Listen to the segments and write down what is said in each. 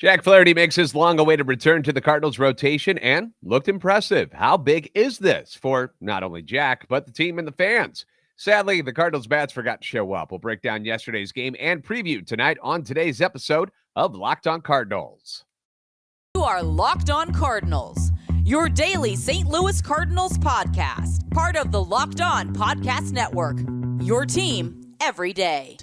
Jack Flaherty makes his long-awaited return to the Cardinals rotation and looked impressive. How big is this for not only Jack, but the team and the fans? Sadly, the Cardinals bats forgot to show up. We'll break down yesterday's game and preview tonight on today's episode of Locked On Cardinals. You are Locked On Cardinals, your daily St. Louis Cardinals podcast, part of the Locked On Podcast Network, your team every day.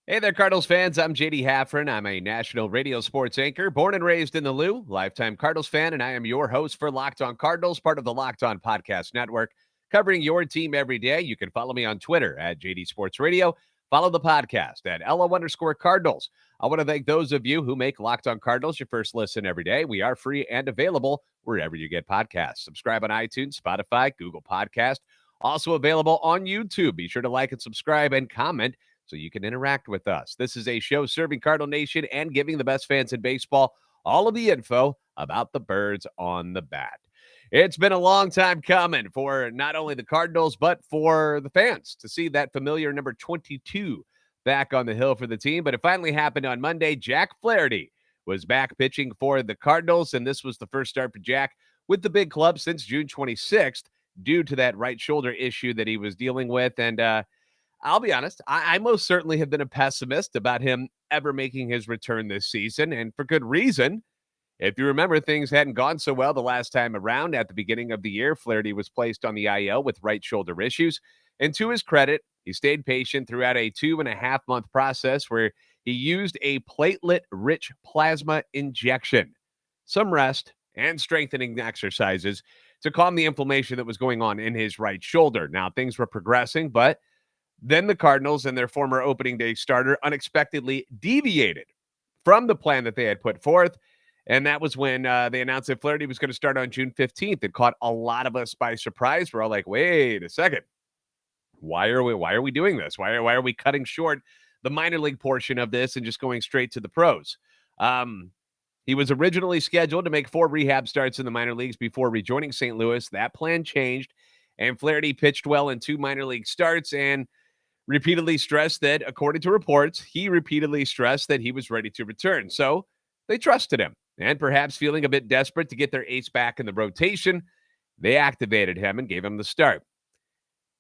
Hey there, Cardinals fans. I'm JD Haffron. I'm a national radio sports anchor, born and raised in the Lou, lifetime Cardinals fan, and I am your host for Locked On Cardinals, part of the Locked On Podcast Network, covering your team every day. You can follow me on Twitter at JD Sports Radio. Follow the podcast at LO_Cardinals. I want to thank those of you who make Locked On Cardinals your first listen every day. We are free and available wherever you get podcasts. Subscribe on iTunes, Spotify, Google Podcast. Also available on YouTube. Be sure to like and subscribe and comment so you can interact with us. This is a show serving Cardinal Nation and giving the best fans in baseball all of the info about the birds on the bat. It's been a long time coming for not only the Cardinals, but for the fans to see that familiar number 22 back on the hill for the team. But it finally happened on Monday. Jack Flaherty was back pitching for the Cardinals, and this was the first start for Jack with the big club since June 26th due to that right shoulder issue that he was dealing with. And I'll be honest, I most certainly have been a pessimist about him ever making his return this season, and for good reason. If you remember, things hadn't gone so well the last time around. At the beginning of the year, Flaherty was placed on the IL with right shoulder issues, and to his credit, he stayed patient throughout a 2.5-month process where he used a platelet-rich plasma injection, some rest, and strengthening exercises to calm the inflammation that was going on in his right shoulder. Now, things were progressing, but then the Cardinals and their former opening day starter unexpectedly deviated from the plan that they had put forth. And that was when they announced that Flaherty was going to start on June 15th. It caught a lot of us by surprise. We're all like, wait a second. Why are we doing this? Why are we cutting short the minor league portion of this and just going straight to the pros? He was originally scheduled to make 4 rehab starts in the minor leagues before rejoining St. Louis. That plan changed, and Flaherty pitched well in 2 minor league starts and repeatedly stressed that, according to reports, he was ready to return. So they trusted him, and perhaps feeling a bit desperate to get their ace back in the rotation, they activated him and gave him the start.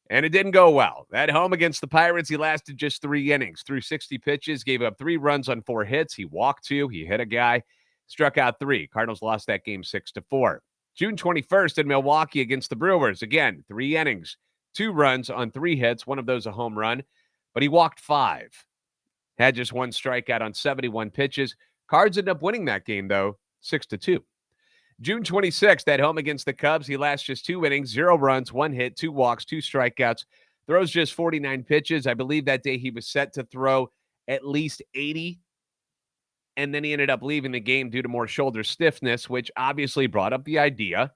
And it didn't go well. At home against the Pirates, he lasted just 3 innings, threw 60 pitches, gave up 3 runs on 4 hits. He walked 2, he hit a guy, struck out 3. Cardinals lost that game 6-4. June 21st in Milwaukee against the Brewers, again, 3 innings. 2 runs on 3 hits, one of those a home run, but he walked 5. Had just 1 strikeout on 71 pitches. Cards ended up winning that game, though, 6-2. June 26th, at home against the Cubs, he lasts just 2 innings, 0 runs, 1 hit, 2 walks, 2 strikeouts, throws just 49 pitches. I believe that day he was set to throw at least 80, and then he ended up leaving the game due to more shoulder stiffness, which obviously brought up the idea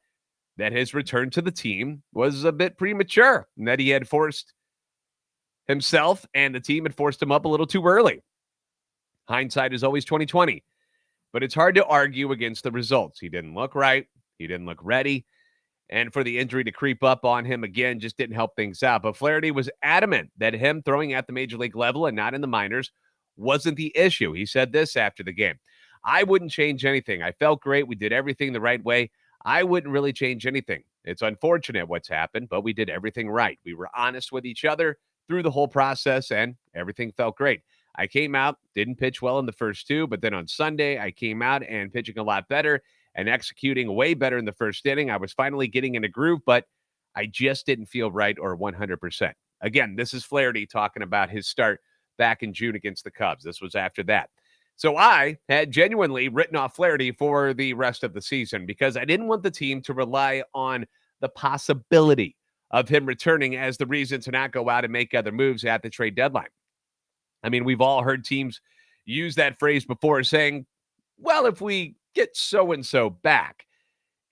that his return to the team was a bit premature and that he had forced himself and the team had forced him up a little too early. Hindsight is always 20/20, but it's hard to argue against the results. He didn't look right. He didn't look ready. And for the injury to creep up on him again just didn't help things out. But Flaherty was adamant that him throwing at the major league level and not in the minors wasn't the issue. He said this after the game: "I wouldn't change anything. I felt great. We did everything the right way. I wouldn't really change anything. It's unfortunate what's happened, but we did everything right. We were honest with each other through the whole process, and everything felt great. I came out, didn't pitch well in the first 2, but then on Sunday, I came out and pitching a lot better and executing way better in the first inning. I was finally getting in a groove, but I just didn't feel right or 100%. Again, this is Flaherty talking about his start back in June against the Cubs. This was after that. So I had genuinely written off Flaherty for the rest of the season because I didn't want the team to rely on the possibility of him returning as the reason to not go out and make other moves at the trade deadline. I mean, we've all heard teams use that phrase before, saying, well, if we get so-and-so back,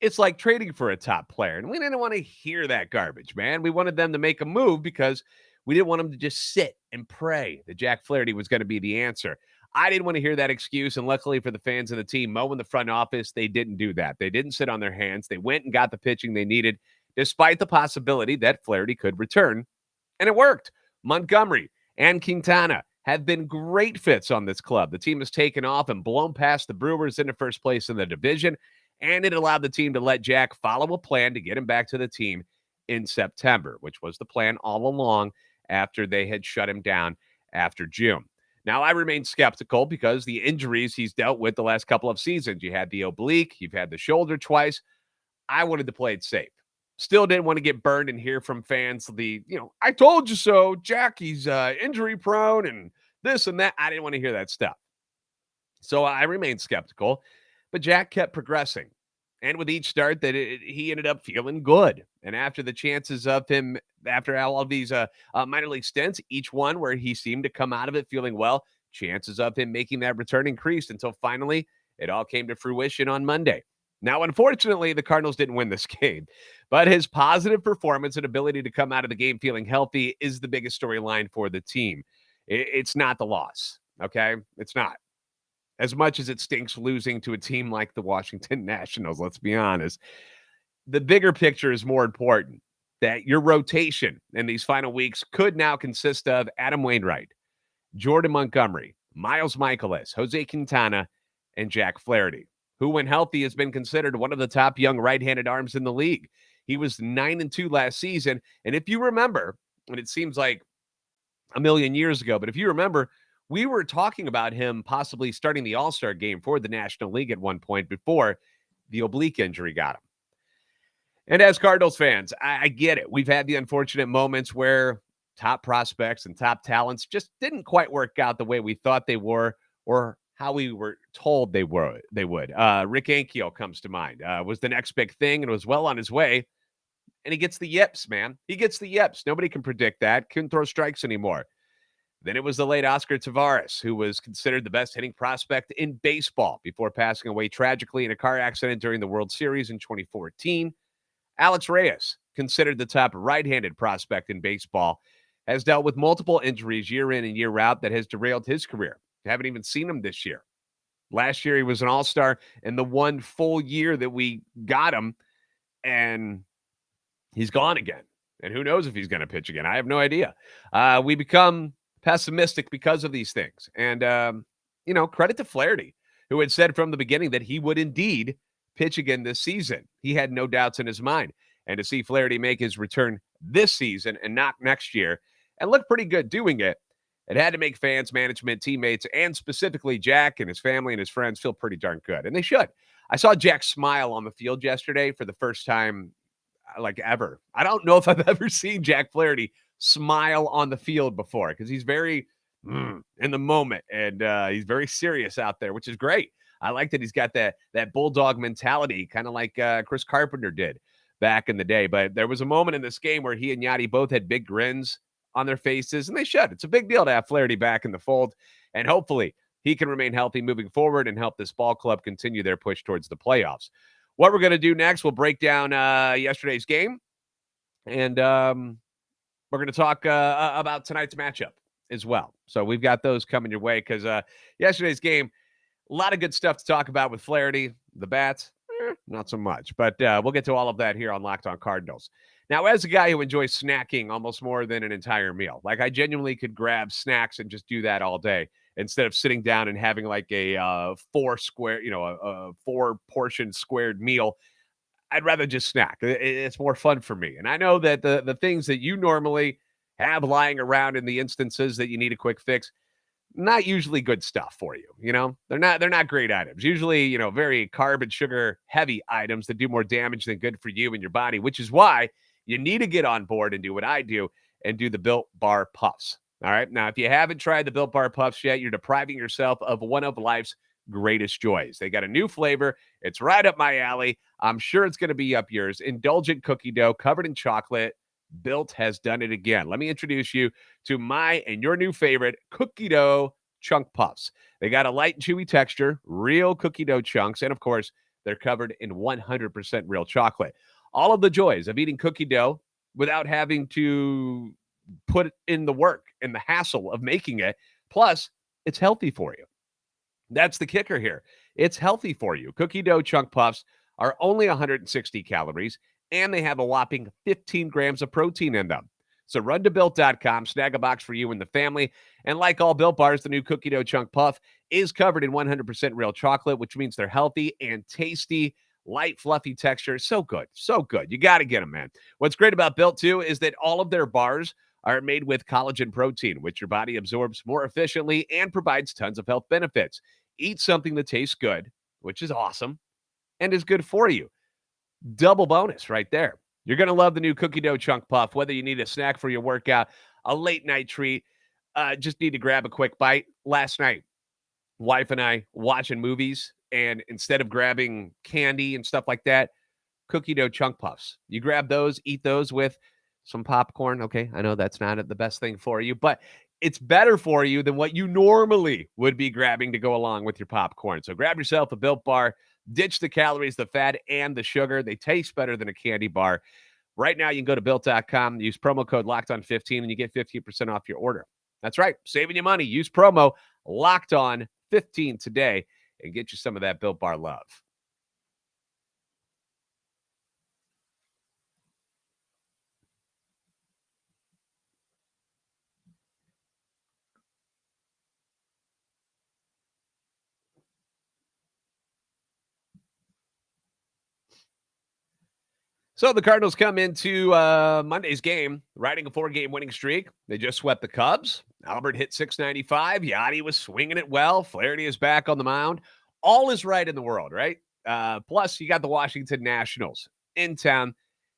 it's like trading for a top player. And we didn't want to hear that garbage, man. We wanted them to make a move because We didn't want him to just sit and pray that Jack Flaherty was going to be the answer. I didn't want to hear that excuse, and luckily for the fans of the team, Mo in the front office, they didn't do that. They didn't sit on their hands. They went and got the pitching they needed, despite the possibility that Flaherty could return, and it worked. Montgomery and Quintana have been great fits on this club. The team has taken off and blown past the Brewers into first place in the division, and it allowed the team to let Jack follow a plan to get him back to the team in September, which was the plan all along after they had shut him down after June. Now, I remain skeptical because the injuries he's dealt with the last couple of seasons. You had the oblique, you've had the shoulder twice. I wanted to play it safe. Still didn't want to get burned and hear from fans I told you so, Jack, he's injury prone and this and that. I didn't want to hear that stuff. So I remained skeptical, but Jack kept progressing. And with each start, he ended up feeling good. And after the chances of him, after all of these minor league stints, each one where he seemed to come out of it feeling well, chances of him making that return increased until finally it all came to fruition on Monday. Now, unfortunately, the Cardinals didn't win this game, but his positive performance and ability to come out of the game feeling healthy is the biggest storyline for the team. It's not the loss, okay? It's not. As much as it stinks losing to a team like the Washington Nationals, let's be honest, the bigger picture is more important, that your rotation in these final weeks could now consist of Adam Wainwright, Jordan Montgomery, Miles Michaelis, Jose Quintana, and Jack Flaherty, who, when healthy, has been considered one of the top young right-handed arms in the league. He was 9-2 last season, and if you remember, and it seems like a million years ago, but if you remember, we were talking about him possibly starting the All-Star game for the National League at one point before the oblique injury got him. And as Cardinals fans, I get it. We've had the unfortunate moments where top prospects and top talents just didn't quite work out the way we thought they were or how we were told they would. Rick Ankiel comes to mind. Was the next big thing and was well on his way. And he gets the yips, man. He gets the yips. Nobody can predict that. Couldn't throw strikes anymore. Then it was the late Oscar Taveras, who was considered the best hitting prospect in baseball before passing away tragically in a car accident during the World Series in 2014. Alex Reyes, considered the top right-handed prospect in baseball, has dealt with multiple injuries year in and year out that has derailed his career. Haven't even seen him this year. Last year, he was an all-star in the one full year that we got him, and he's gone again. And who knows if he's going to pitch again? I have no idea. We become pessimistic because of these things. And, credit to Flaherty, who had said from the beginning that he would indeed pitch again this season. He had no doubts in his mind. And to see Flaherty make his return this season and not next year and look pretty good doing it, it had to make fans, management, teammates, and specifically Jack and his family and his friends feel pretty darn good. And they should. I saw Jack smile on the field yesterday for the first time like ever. I don't know if I've ever seen Jack Flaherty smile on the field before because he's very in the moment and he's very serious out there, which is great. I like that he's got that bulldog mentality, kind of like Chris Carpenter did back in the day. But there was a moment in this game where he and Yachty both had big grins on their faces, and they should. It's a big deal to have Flaherty back in the fold, and hopefully he can remain healthy moving forward and help this ball club continue their push towards the playoffs. What we're going to do next, we'll break down yesterday's game, and we're going to talk about tonight's matchup as well. So we've got those coming your way because yesterday's game, a lot of good stuff to talk about with Flaherty. The bats, not so much. But we'll get to all of that here on Locked On Cardinals. Now, as a guy who enjoys snacking almost more than an entire meal, like I genuinely could grab snacks and just do that all day instead of sitting down and having like a four-portion squared meal. I'd rather just snack. It's more fun for me. And I know that the things that you normally have lying around in the instances that you need a quick fix, not usually good stuff for you. They're not great items. Usually, very carb and sugar heavy items that do more damage than good for you and your body, which is why you need to get on board and do what I do and do the Built Bar Puffs. All right. Now, if you haven't tried the Built Bar Puffs yet, you're depriving yourself of one of life's greatest joys. They got a new flavor. It's right up my alley. I'm sure it's going to be up yours. Indulgent cookie dough covered in chocolate. Built has done it again. Let me introduce you to my and your new favorite cookie dough chunk puffs. They got a light and chewy texture, real cookie dough chunks, and of course, they're covered in 100% real chocolate. All of the joys of eating cookie dough without having to put in the work and the hassle of making it. Plus, it's healthy for you. That's the kicker here. It's healthy for you. Cookie dough chunk puffs are only 160 calories, and they have a whopping 15 grams of protein in them. So run to Built.com, snag a box for you and the family. And like all Built bars, the new cookie dough chunk puff is covered in 100% real chocolate, which means they're healthy and tasty, light, fluffy texture. So good. So good. You got to get them, man. What's great about Built, too, is that all of their bars are made with collagen protein, which your body absorbs more efficiently and provides tons of health benefits. Eat something that tastes good, which is awesome, and is good for you. Double bonus right there. You're going to love the new cookie dough chunk puff, whether you need a snack for your workout, a late night treat, just need to grab a quick bite. Last night, wife and I watching movies, and instead of grabbing candy and stuff like that, cookie dough chunk puffs. You grab those, eat those with some popcorn. Okay, I know that's not the best thing for you, but it's better for you than what you normally would be grabbing to go along with your popcorn. So grab yourself a Built bar, ditch the calories, the fat, and the sugar. They taste better than a candy bar. Right now, you can go to Built.com, use promo code LOCKEDON15, and you get 15% off your order. That's right, saving you money. Use promo LOCKEDON15 today and get you some of that Built Bar love. So the Cardinals come into Monday's game riding a 4-game winning streak. They just swept the Cubs. Albert hit 695. Yachty was swinging it well. Flaherty is back on the mound. All is right in the world, right? Plus, you got the Washington Nationals in town.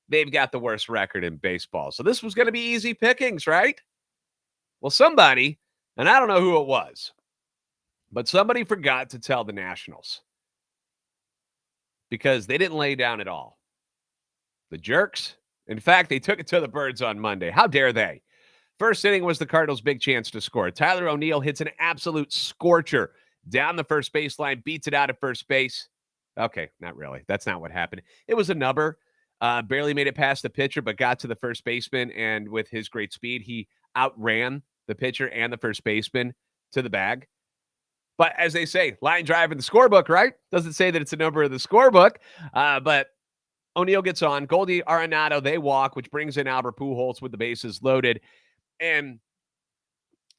They've got the worst record in baseball. So this was going to be easy pickings, right? Well, somebody, and I don't know who it was, but somebody forgot to tell the Nationals because they didn't lay down at all. The jerks. In fact, they took it to the birds on Monday. How dare they? First inning was the Cardinals' big chance to score. Tyler O'Neill hits an absolute scorcher down the first baseline, beats it out at first base. Okay, not really. That's not what happened. It was a number. Barely made it past the pitcher, but got to the first baseman, and with his great speed, he outran the pitcher and the first baseman to the bag. But as they say, line drive in the scorebook, right? Doesn't say that it's a number in the scorebook, but O'Neill gets on. Goldie Arenado, they walk, which brings in Albert Pujols with the bases loaded. And,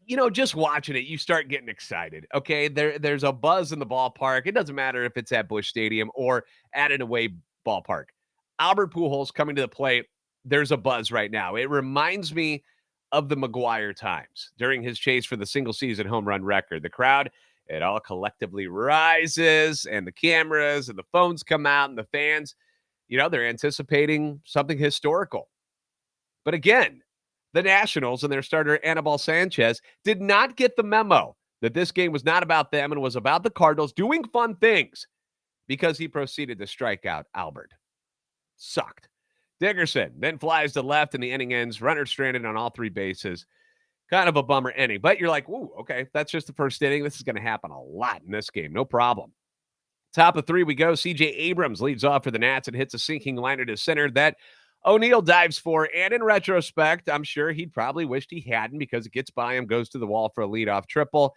you know, just watching it, you start getting excited. Okay, there's a buzz in the ballpark. It doesn't matter if it's at Busch Stadium or at an away ballpark. Albert Pujols coming to the plate, there's a buzz right now. It reminds me of the McGwire times during his chase for the single-season home run record. The crowd, it all collectively rises, and the cameras and the phones come out, and the fans, you know, they're anticipating something historical. But again, the Nationals and their starter Anibal Sanchez did not get the memo that this game was not about them and was about the Cardinals doing fun things because he proceeded to strike out Albert. Sucked. Dickerson then flies to left and the inning ends. Runner stranded on all 3 bases. Kind of a bummer inning. But you're like, ooh, okay, that's just the first inning. This is going to happen a lot in this game. No problem. Top of 3 we go. C.J. Abrams leads off for the Nats and hits a sinking liner to center that O'Neill dives for. And in retrospect, I'm sure he'd probably wished he hadn't because it gets by him, goes to the wall for a leadoff triple.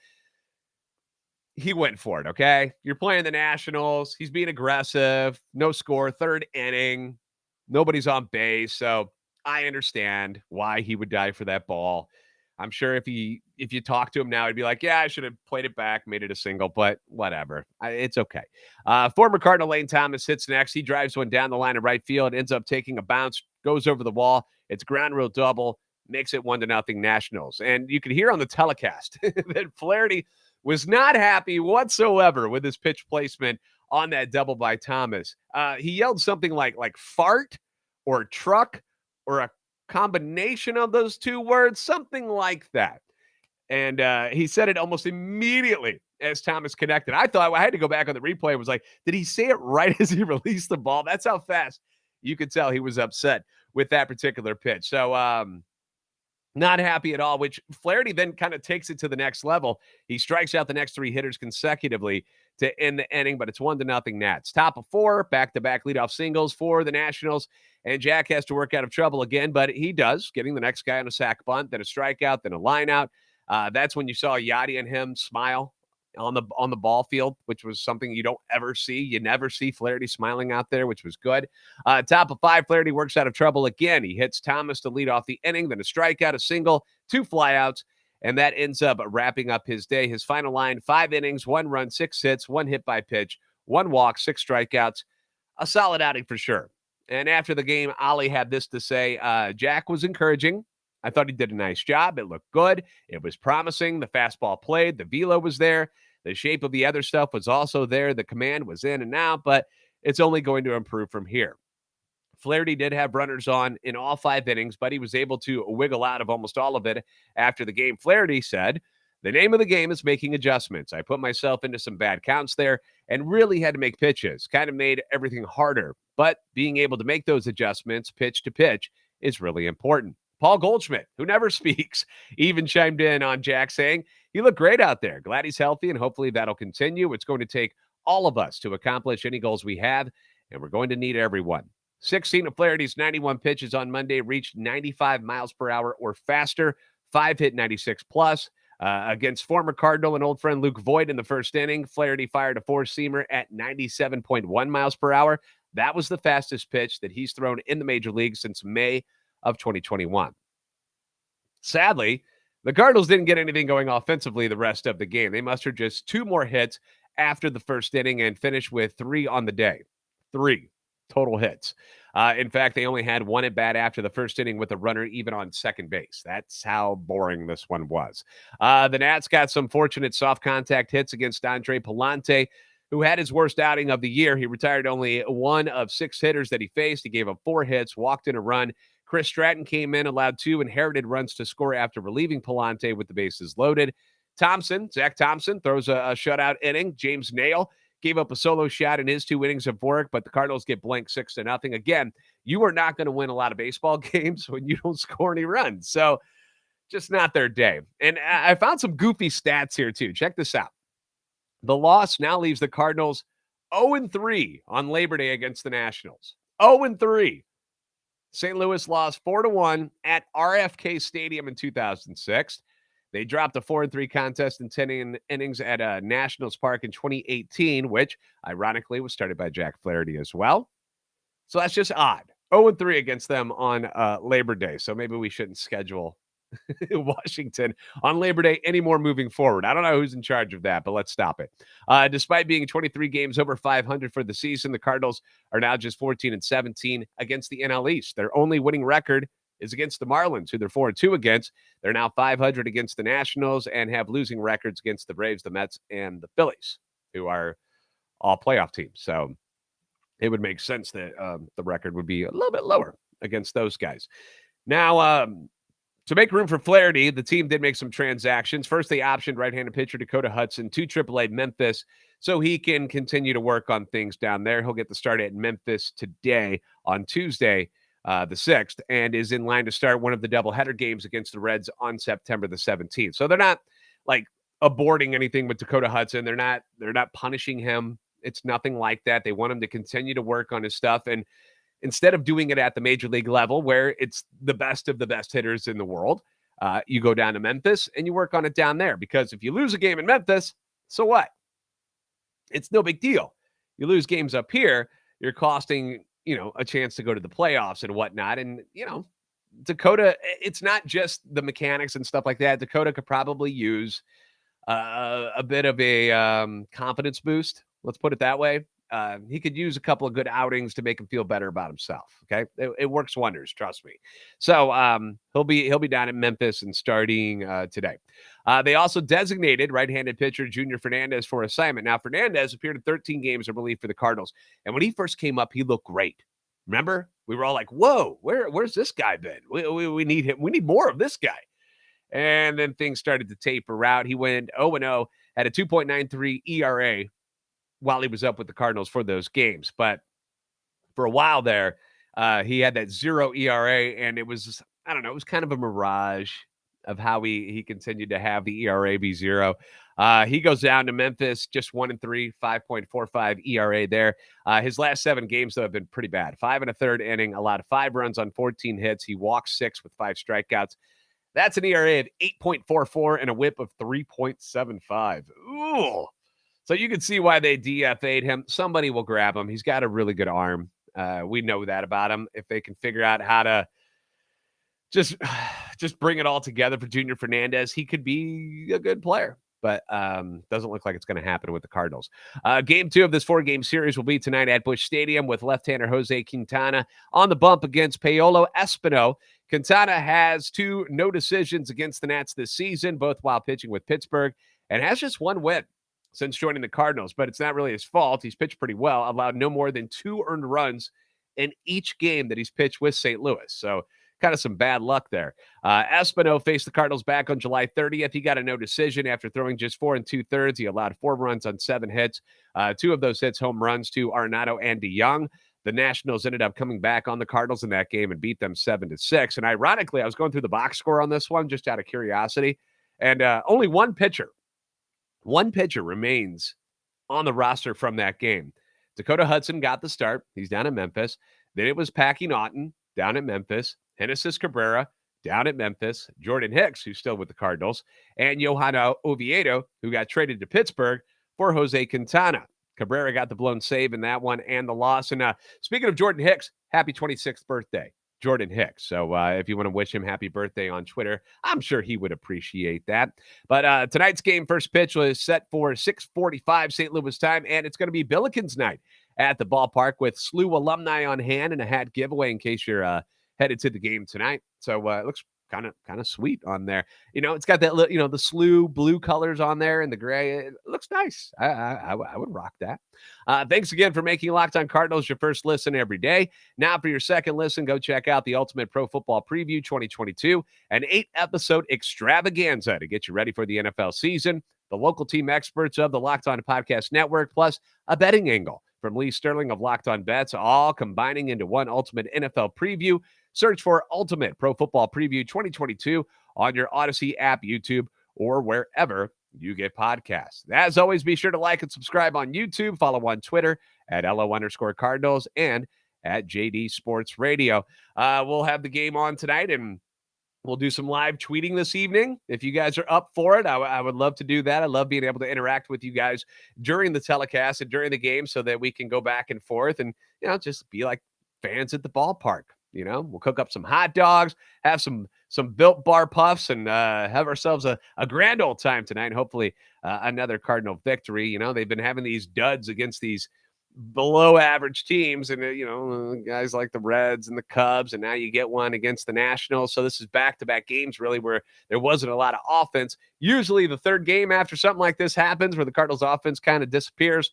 He went for it, okay? You're playing the Nationals. He's being aggressive. No score. 3rd inning. Nobody's on base. So I understand why he would dive for that ball. I'm sure if you talk to him now, he'd be like, yeah, I should have played it back, made it a single, but whatever. It's okay. Former Cardinal Lane Thomas hits next. He drives one down the line of right field, ends up taking a bounce, goes over the wall. It's ground rule double, makes it 1-0 Nationals. And you could hear on the telecast that Flaherty was not happy whatsoever with his pitch placement on that double by Thomas. He yelled something like fart or truck or a combination of those 2 words, something like that. And he said it almost immediately as Thomas connected. I thought I had to go back on the replay. It was like, did he say it right as he released the ball? That's how fast you could tell he was upset with that particular pitch. So, Not happy at all, which Flaherty then kind of takes it to the next level. He strikes out the next 3 hitters consecutively to end the inning, but it's 1-0 Nats. Top of 4, back-to-back leadoff singles for the Nationals, and Jack has to work out of trouble again, but he does, getting the next guy on a sac bunt, then a strikeout, then a line out. That's when you saw Yachty and him smile on the ball field, which was something you don't ever see. You never see Flaherty smiling out there, which was good. Top of 5, Flaherty works out of trouble again. He hits Thomas to lead off the inning, then a strikeout, a single, 2 flyouts, and that ends up wrapping up his day. His final line: 5 innings, 1 run, 6 hits, 1 hit by pitch, 1 walk, 6 strikeouts. A solid outing for sure. And after the game, Ollie had this to say: Jack was encouraging. I thought he did a nice job. It looked good. It was promising. The fastball played. The velo was there. The shape of the other stuff was also there. The command was in and out, but it's only going to improve from here. Flaherty did have runners on in all 5 innings, but he was able to wiggle out of almost all of it after the game. Flaherty said, "The name of the game is making adjustments. I put myself into some bad counts there and really had to make pitches. Kind of made everything harder, but being able to make those adjustments pitch to pitch is really important." Paul Goldschmidt, who never speaks, even chimed in on Jack, saying, "He looked great out there. Glad he's healthy, and hopefully that'll continue. It's going to take all of us to accomplish any goals we have, and we're going to need everyone." 16 of Flaherty's 91 pitches on Monday reached 95 miles per hour or faster. 5 hit 96 plus. Against former Cardinal and old friend Luke Voigt in the first inning, Flaherty fired a 4-seamer at 97.1 miles per hour. That was the fastest pitch that he's thrown in the major league since May of 2021. Sadly, the Cardinals didn't get anything going offensively the rest of the game. They mustered just 2 more hits after the first inning and finished with 3 on the day. 3 total hits. In fact, they only had 1 at bat after the first inning with a runner even on second base. That's how boring this one was. The Nats got some fortunate soft contact hits against Andre Palante, who had his worst outing of the year. He retired only 1 of 6 hitters that he faced. He gave up 4 hits, walked in a run. Chris Stratton came in, allowed 2 inherited runs to score after relieving Palante with the bases loaded. Zach Thompson throws a shutout inning. James Nail gave up a solo shot in his 2 innings of work, but the Cardinals get blanked 6-0. Again, you are not going to win a lot of baseball games when you don't score any runs. So just not their day. And I found some goofy stats here too. Check this out. The loss now leaves the Cardinals 0-3 on Labor Day against the Nationals. 0-3. St. Louis lost 4-1 at RFK Stadium in 2006. They dropped a 4-3 contest in 10 innings at Nationals Park in 2018, which ironically was started by Jack Flaherty as well. So that's just odd. 0-3 against them on Labor Day. So maybe we shouldn't schedule Washington on Labor Day anymore moving forward. I don't know who's in charge of that, but let's stop it. Despite being 23 games over 500 for the season, the Cardinals are now just 14-17 against the NL East. Their only winning record is against the Marlins, who they're 4-2 against. They're now 500 against the Nationals and have losing records against the Braves, the Mets, and the Phillies, who are all playoff teams. So it would make sense that the record would be a little bit lower against those guys. Now, to make room for Flaherty, the team did make some transactions. First, they optioned right-handed pitcher Dakota Hudson to AAA Memphis so he can continue to work on things down there. He'll get the start at Memphis today on Tuesday, the 6th, and is in line to start one of the doubleheader games against the Reds on September the 17th. So they're not like aborting anything with Dakota Hudson. They're not punishing him. It's nothing like that. They want him to continue to work on his stuff. And instead of doing it at the major league level where it's the best of the best hitters in the world, you go down to Memphis and you work on it down there. Because if you lose a game in Memphis, so what? It's no big deal. You lose games up here, you're costing, a chance to go to the playoffs and whatnot. And, Dakota, it's not just the mechanics and stuff like that. Dakota could probably use a bit of a confidence boost. Let's put it that way. He could use a couple of good outings to make him feel better about himself. Okay. It works wonders. Trust me. So he'll be down at Memphis and starting today. They also designated right-handed pitcher Junior Fernandez for assignment. Now, Fernandez appeared in 13 games of relief for the Cardinals. And when he first came up, he looked great. Remember, we were all like, whoa, where's this guy been? We need him. We need more of this guy. And then things started to taper out. He went 0-0, had a 2.93 ERA while he was up with the Cardinals for those games. But for a while there, he had that 0 ERA, and it was, I don't know, it was kind of a mirage. of how he continued to have the ERA be 0. He goes down to Memphis, just 1-3, 5.45 ERA there. His last 7 games, though, have been pretty bad. 5 1/3 inning, allowed 5 runs on 14 hits. He walked 6 with 5 strikeouts. That's an ERA of 8.44 and a whip of 3.75. Ooh. So you can see why they DFA'd him. Somebody will grab him. He's got a really good arm. We know that about him. If they can figure out how to just bring it all together for Junior Fernandez, he could be a good player. But doesn't look like it's going to happen with the Cardinals. Game 2 of this 4-game series will be tonight at Busch Stadium with left-hander Jose Quintana on the bump against Paolo Espino. Quintana has 2 no decisions against the Nats this season, both while pitching with Pittsburgh, and has just 1 win since joining the Cardinals. But it's not really his fault. He's pitched pretty well, allowed no more than 2 earned runs in each game that he's pitched with St. Louis. So kind of some bad luck there. Espino faced the Cardinals back on July 30th. He got a no decision after throwing just 4 2/3. He allowed 4 runs on 7 hits. 2 of those hits home runs to Arenado and DeYoung. The Nationals ended up coming back on the Cardinals in that game and beat them 7-6. And ironically, I was going through the box score on this one just out of curiosity, and only one pitcher remains on the roster from that game. Dakota Hudson got the start. He's down in Memphis. Then it was Packy Naughton down at Memphis. Genesis Cabrera down at Memphis. Jordan Hicks, who's still with the Cardinals. And Johanna Oviedo, who got traded to Pittsburgh for Jose Quintana. Cabrera got the blown save in that one and the loss. And speaking of Jordan Hicks, happy 26th birthday, Jordan Hicks. So if you want to wish him happy birthday on Twitter, I'm sure he would appreciate that. But tonight's game first pitch was set for 6:45 St. Louis time, and it's going to be Billikens night at the ballpark with SLU alumni on hand and a hat giveaway in case you're headed to the game tonight. So it looks kind of sweet on there. It's got that, the SLU blue colors on there and the gray. It looks nice. I would rock that. Thanks again for making Locked On Cardinals your first listen every day. Now for your second listen, go check out the Ultimate Pro Football Preview 2022, an 8-episode extravaganza to get you ready for the NFL season. The local team experts of the Locked On Podcast Network, plus a betting angle from Lee Sterling of Locked On Bets, all combining into one ultimate NFL preview. Search for Ultimate Pro Football Preview 2022 on your Odyssey app, YouTube, or wherever you get podcasts. As always, be sure to like and subscribe on YouTube. Follow on Twitter at LO_Cardinals and at JD Sports Radio. We'll have the game on tonight, and we'll do some live tweeting this evening. If you guys are up for it, I would love to do that. I love being able to interact with you guys during the telecast and during the game so that we can go back and forth and, just be like fans at the ballpark. We'll cook up some hot dogs, have some Built Bar puffs, and have ourselves a grand old time tonight. Hopefully another Cardinal victory. They've been having these duds against these below average teams and, guys like the Reds and the Cubs, and now you get one against the Nationals. So this is back-to-back games really where there wasn't a lot of offense. Usually the third game after something like this happens where the Cardinals offense kind of disappears,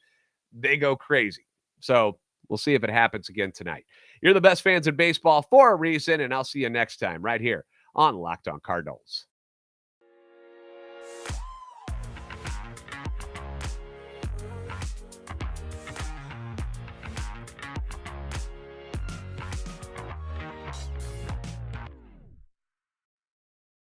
they go crazy. So we'll see if it happens again tonight. You're the best fans in baseball for a reason, and I'll see you next time right here on Locked On Cardinals.